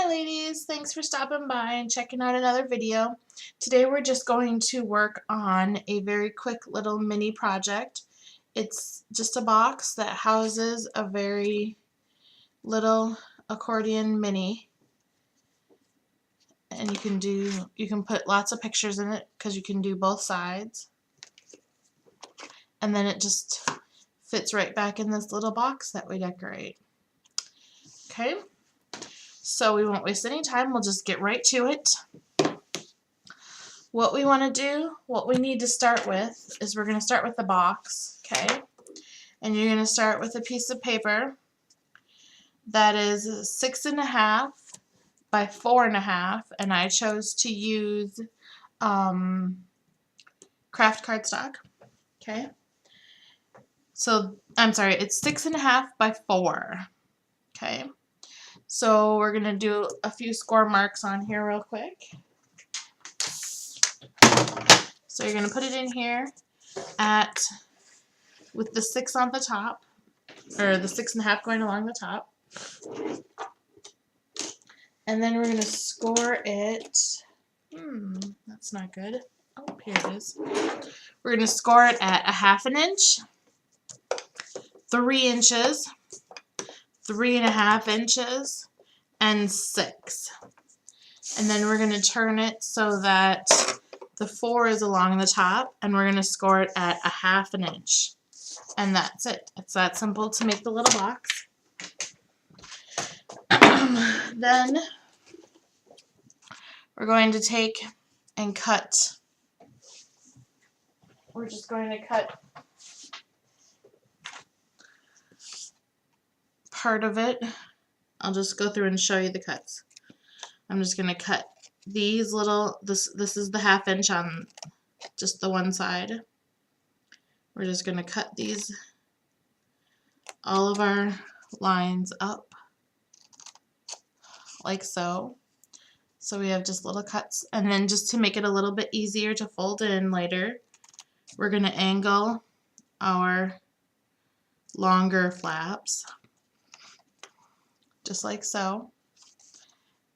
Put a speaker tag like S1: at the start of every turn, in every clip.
S1: Hi ladies, thanks for stopping by and checking out another video. Today we're just going to work on a very quick little mini project. It's just a box that houses a very little accordion mini, and you can put lots of pictures in it because you can do both sides, and then it just fits right back in this little box that we decorate. Okay, so we won't waste any time, we'll just get right to it. What we need to start with is we're going to start with the box, okay? And you're going to start with a piece of paper that is 6.5 by 4.5, and I chose to use craft cardstock, okay? So, I'm sorry, it's 6.5 by 4, okay? So we're going to do a few score marks on here real quick. So you're going to put it in here with the 6 on the top, or the 6.5 going along the top. And then we're going to score it. That's not good. Oh, here it is. We're going to score it at 1/2 inch, 3 inches, 3.5 inches, and 6. And then we're going to turn it so that the 4 is along the top, and we're going to score it at 1/2 inch. And that's it. It's that simple to make the little box. Then we're going to take and cut. We're just going to cut part of it. I'll just go through and show you the cuts. I'm just going to cut these little, this is the 1/2 inch on just the one side. We're just going to cut these, all of our lines up like so. So we have just little cuts, and then just to make it a little bit easier to fold in later, we're going to angle our longer flaps just like so,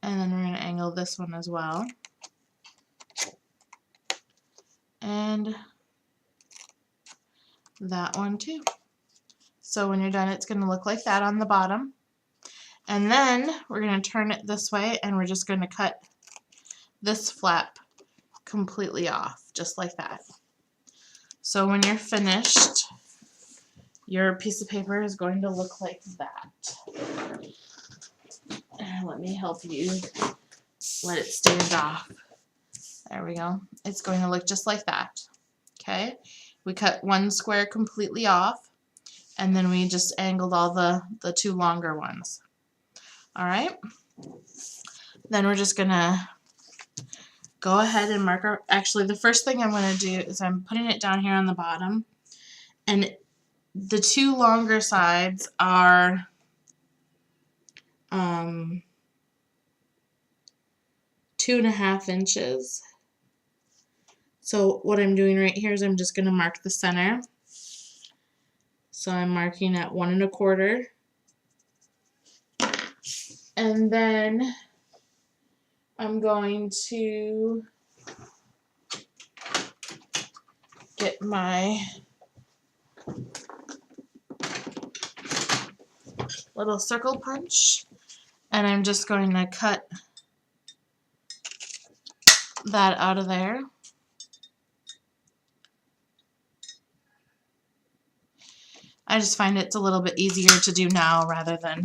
S1: and then we're going to angle this one as well, and that one too. So when you're done, it's going to look like that on the bottom. And then we're going to turn it this way, and we're just going to cut this flap completely off, just like that. So when you're finished, your piece of paper is going to look like that. Let me help you let it stand off. There we go. It's going to look just like that. Okay? We cut one square completely off, and then we just angled all the 2 longer ones. Alright? Then we're just going to go ahead and mark our, actually the first thing I'm going to do is I'm putting it down here on the bottom, and the 2 longer sides are 2.5 inches. So what I'm doing right here is I'm just going to mark the center. So I'm marking at 1 1/4. And then I'm going to get my little circle punch, and I'm just going to cut that out of there. I just find it's a little bit easier to do now rather than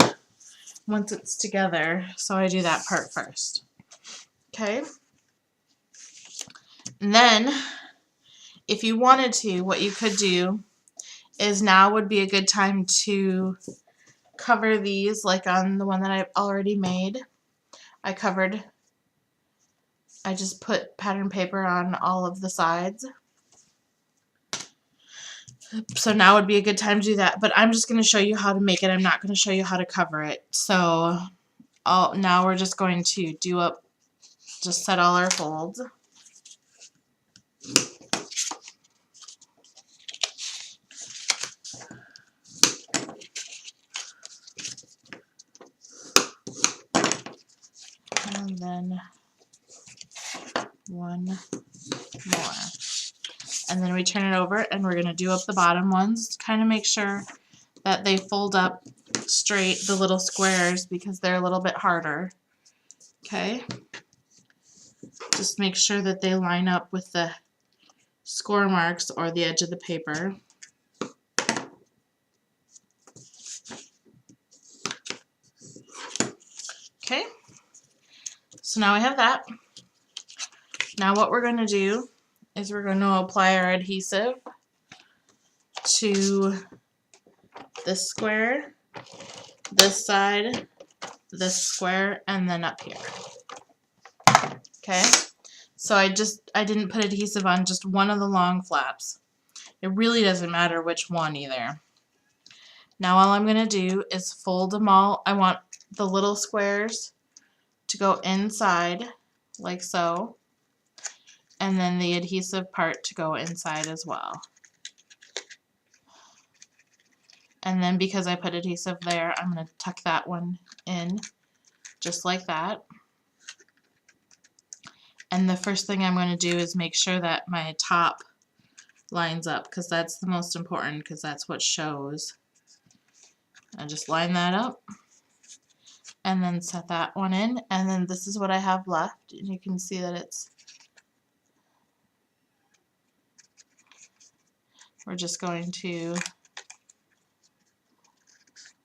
S1: once it's together, so I do that part first. Okay? And then, if you wanted to, what you could do is now would be a good time to cover these, like on the one that I've already made. I just put pattern paper on all of the sides. So now would be a good time to do that, but I'm just going to show you how to make it. I'm not going to show you how to cover it. So now we're just going to just set all our folds. And then one more. And then we turn it over and we're going to do up the bottom ones. Kind of make sure that they fold up straight, the little squares, because they're a little bit harder. Okay? Just make sure that they line up with the score marks or the edge of the paper. Okay? So now we have that. Now what we're going to do is we're going to apply our adhesive to this square, this side, this square, and then up here. Okay, so I didn't put adhesive on just one of the long flaps. It really doesn't matter which one either. Now all I'm going to do is fold them all. I want the little squares to go inside like so, and then the adhesive part to go inside as well. And then because I put adhesive there, I'm going to tuck that one in just like that. And the first thing I'm going to do is make sure that my top lines up, because that's the most important, because that's what shows. I just line that up and then set that one in, and then this is what I have left, and you can see that we're just going to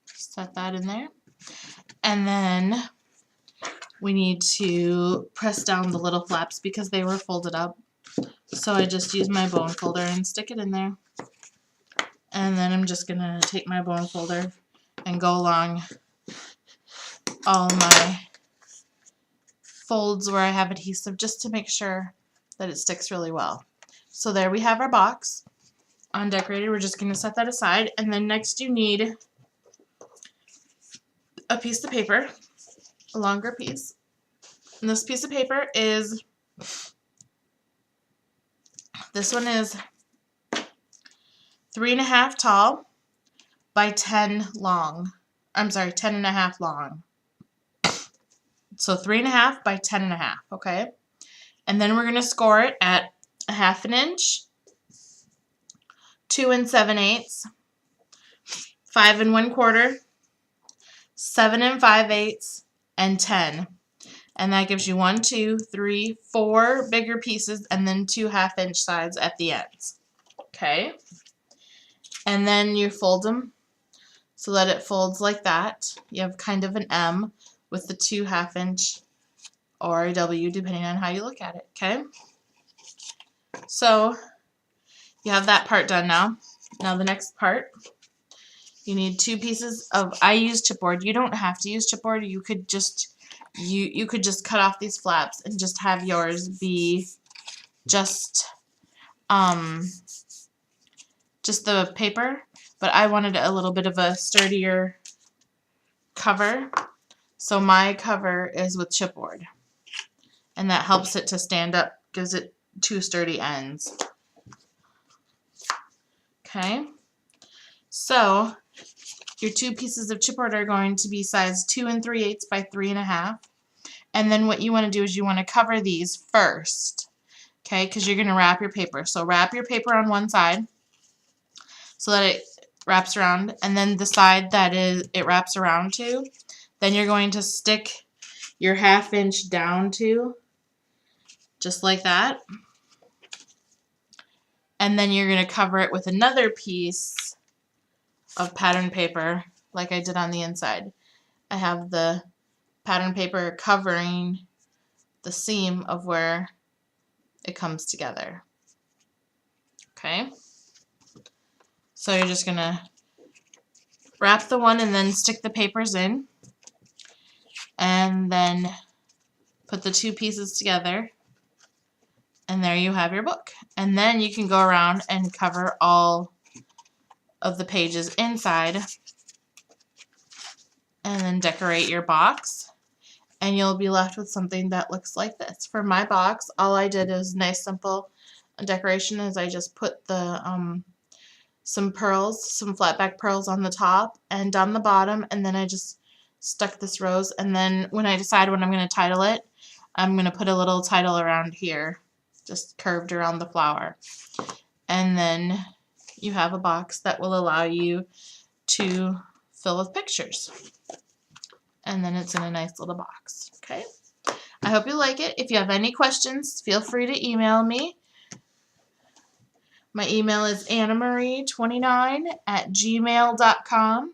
S1: set that in there, and then we need to press down the little flaps because they were folded up. So I just use my bone folder and stick it in there. And then I'm just going to take my bone folder and go along all my folds where I have adhesive just to make sure that it sticks really well. So there we have our box undecorated. We're just going to set that aside. And then next you need a piece of paper, a longer piece. And this piece of paper is, this one is 3.5 tall by 10 long. I'm sorry, 10.5 long. So 3.5 by 10.5, okay? And then we're going to score it at 1/2 inch, 2 7/8, 5 1/4, 7 5/8, and 10. And that gives you 1, 2, 3, 4 bigger pieces and then 2 1/2 inch sides at the ends. Okay? And then you fold them so that it folds like that. You have kind of an M with the 2 1/2 inch or a W depending on how you look at it. Okay? So you have that part done now. Now the next part, you need 2 pieces of, I use chipboard. You don't have to use chipboard. You could just you could just cut off these flaps and just have yours be just the paper, but I wanted a little bit of a sturdier cover, so my cover is with chipboard, and that helps it to stand up, gives it 2 sturdy ends. Okay, so your 2 pieces of chipboard are going to be size 2 3/8 by 3.5. And then what you want to do is you want to cover these first, okay, because you're going to wrap your paper. So wrap your paper on one side so that it wraps around, and then the side that it wraps around to, then you're going to stick your 1/2 inch down to, just like that. And then you're going to cover it with another piece of pattern paper like I did on the inside. I have the pattern paper covering the seam of where it comes together. Okay? So you're just going to wrap the one and then stick the papers in, and then put the 2 pieces together, and there you have your book. And then you can go around and cover all of the pages inside and then decorate your box, and you'll be left with something that looks like this. For my box, all I did is nice simple decoration is I just put the some pearls, some flat back pearls on the top and on the bottom, and then I just stuck this rose, and then when I decide what I'm going to title it, I'm going to put a little title around here, just curved around the flower. And then you have a box that will allow you to fill with pictures. And then it's in a nice little box, okay? I hope you like it. If you have any questions, feel free to email me. My email is annamarie29@gmail.com.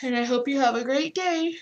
S1: And I hope you have a great day.